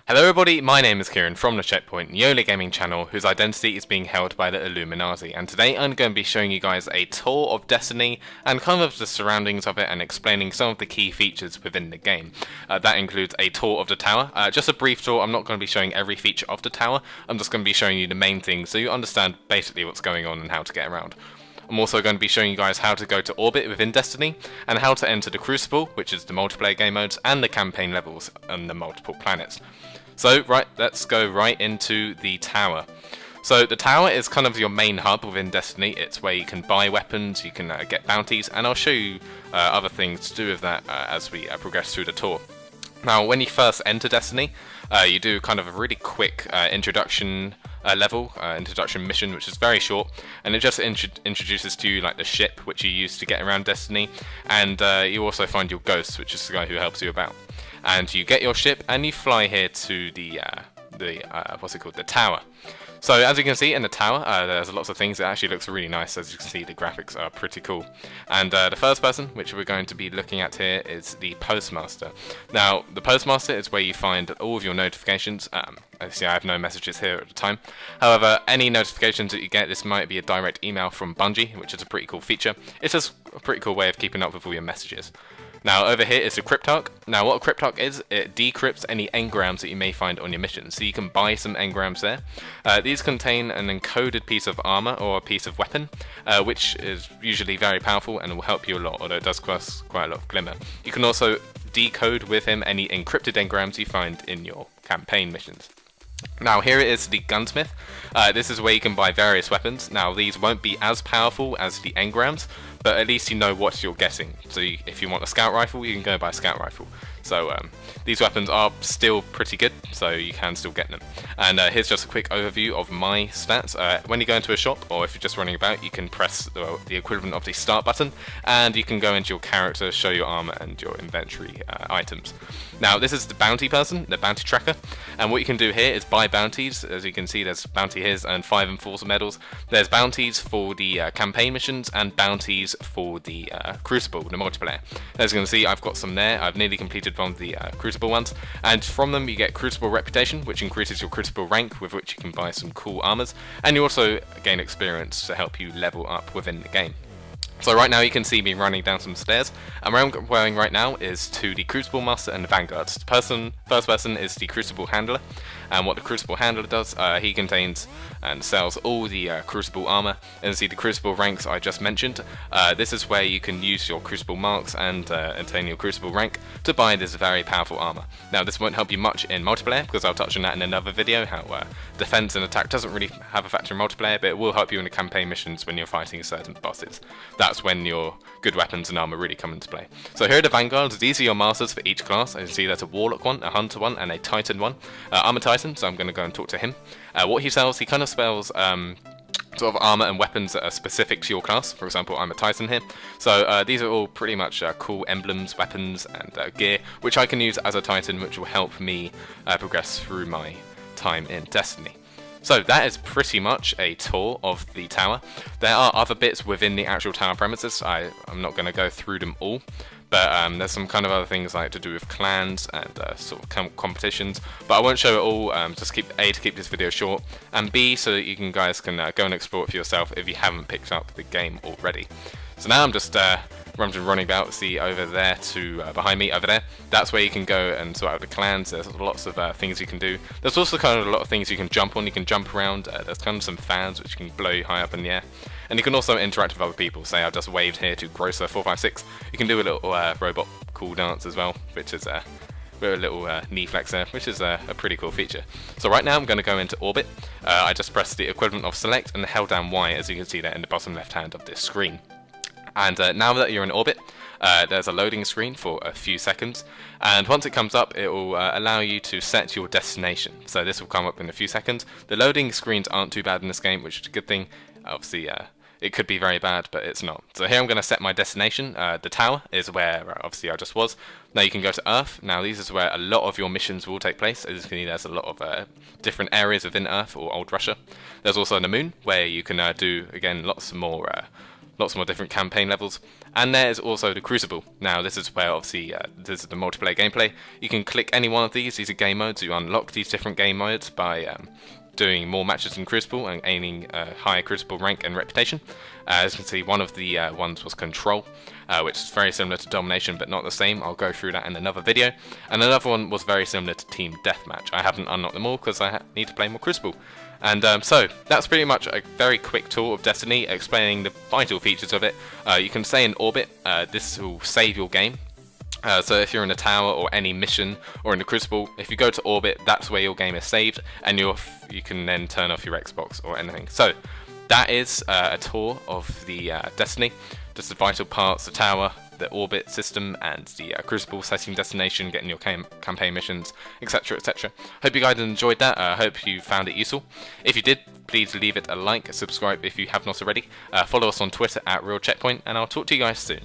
Hello everybody, my name is Kieran from the Checkpoint Yola Gaming channel, whose identity is being held by the Illuminati, and today I'm going to be showing you guys a tour of Destiny and kind of the surroundings of it and explaining some of the key features within the game. That includes a tour of the tower, just a brief tour. I'm not going to be showing every feature of the tower, I'm just going to be showing you the main things so you understand basically what's going on and how to get around. I'm also going to be showing you guys how to go to orbit within Destiny, and how to enter the Crucible, which is the multiplayer game modes, and the campaign levels on the multiple planets. So, right, let's go right into the tower. So the tower is kind of your main hub within Destiny. It's where you can buy weapons, you can get bounties, and I'll show you other things to do with that as we progress through the tour. Now, when you first enter Destiny, you do kind of a really quick introduction introduction mission, which is very short, and it just introduces to you like the ship which you use to get around Destiny, and you also find your ghost, which is the guy who helps you about. And you get your ship and you fly here to the tower. So as you can see in the tower, there's lots of things. It actually looks really nice. As you can see, the graphics are pretty cool. And the first person, which we're going to be looking at here, is the Postmaster. Now, the Postmaster is where you find all of your notifications. Obviously, I have no messages here at the time. However, any notifications that you get, this might be a direct email from Bungie, which is a pretty cool feature. It's just a pretty cool way of keeping up with all your messages. Now over here is the Cryptarch. Now what a Cryptarch is, it decrypts any engrams that you may find on your mission. So you can buy some engrams there. These contain an encoded piece of armor or a piece of weapon, which is usually very powerful and will help you a lot, although it does cost quite a lot of glimmer. You can also decode with him any encrypted engrams you find in your campaign missions. Now here it is the Gunsmith. This is where you can buy various weapons. Now these won't be as powerful as the engrams, but at least you know what you're getting. So if you want a scout rifle, you can go buy a scout rifle. So these weapons are still pretty good, so you can still get them. And here's just a quick overview of my stats. When you go into a shop, or if you're just running about, you can press the equivalent of the start button, and you can go into your character, show your armor and your inventory items. Now this is the bounty person, the bounty tracker, and what you can do here is buy bounties. As you can see, there's bounty here and 5 enforcer medals. There's bounties for the campaign missions and bounties for the Crucible, the multiplayer. As you can see, I've got some there. I've nearly completed one of the Crucible ones, and from them you get Crucible Reputation, which increases your Crucible rank, with which you can buy some cool armors, and you also gain experience to help you level up within the game. So right now you can see me running down some stairs, and where I'm going right now is to the Crucible Master and the Vanguards. The first person is the Crucible Handler, and what the Crucible Handler does, he contains and sells all the Crucible armor, and see the Crucible ranks I just mentioned. This is where you can use your Crucible marks and attain your Crucible rank to buy this very powerful armor. Now this won't help you much in multiplayer, because I'll touch on that in another video, how defense and attack doesn't really have a factor in multiplayer, but it will help you in the campaign missions when you're fighting certain bosses. That's when your good weapons and armor really come into play. So here are the Vanguards. These are your masters for each class. As you see, there's a Warlock one, a Hunter one, and a Titan one. I'm a Titan, so I'm going to go and talk to him. What he sells, he kind of spells sort of armor and weapons that are specific to your class. For example, I'm a Titan here. So these are all pretty much cool emblems, weapons, and gear, which I can use as a Titan, which will help me progress through my time in Destiny. So that is pretty much a tour of the tower. There are other bits within the actual tower premises. I'm not going to go through them all, but there's some kind of other things like to do with clans and sort of competitions, but I won't show it all, just to keep this video short, and B, so that you guys can go and explore it for yourself if you haven't picked up the game already. So now I'm just running about. See over there to behind me over there, that's where you can go and sort out the clans. There's lots of things you can do. There's also kind of a lot of things you can jump on. You can jump around. There's kind of some fans which can blow you high up in the air, and you can also interact with other people. Say I just waved here to Grosser456. You can do a little robot cool dance as well, which is a little knee flex there, which is a pretty cool feature. So right now I'm going to go into orbit. I just pressed the equivalent of select and held down Y, as you can see there in the bottom left hand of this screen. And now that you're in orbit, there's a loading screen for a few seconds, and once it comes up, it will allow you to set your destination. So this will come up in a few seconds. The loading screens aren't too bad in this game, which is a good thing. Obviously, it could be very bad, but it's not. So here I'm going to set my destination. The tower is where obviously I just was. Now you can go to Earth. Now this is where a lot of your missions will take place. As you can see, there's a lot of different areas within Earth or Old Russia. There's also the Moon, where you can do, again, lots more lots more different campaign levels. And there's also the Crucible. Now this is where obviously this is the multiplayer gameplay. You can click any one of these are game modes. You unlock these different game modes by doing more matches in Crucible and gaining a higher Crucible rank and reputation. As you can see, one of the ones was Control, which is very similar to Domination but not the same. I'll go through that in another video. And another one was very similar to Team Deathmatch. I haven't unlocked them all because I need to play more Crucible. And so that's pretty much a very quick tour of Destiny, explaining the vital features of it. You can stay in orbit. This will save your game. So if you're in a tower or any mission or in the Crucible, if you go to orbit, that's where your game is saved, and you can then turn off your Xbox or anything. So that is a tour of the Destiny, just the vital parts: the tower, the orbit system, and the Crucible, setting destination, getting your campaign missions, etc, etc. Hope you guys enjoyed that. I hope you found it useful. If you did, please leave it a like, subscribe if you have not already. Follow us on Twitter at RealCheckpoint, and I'll talk to you guys soon.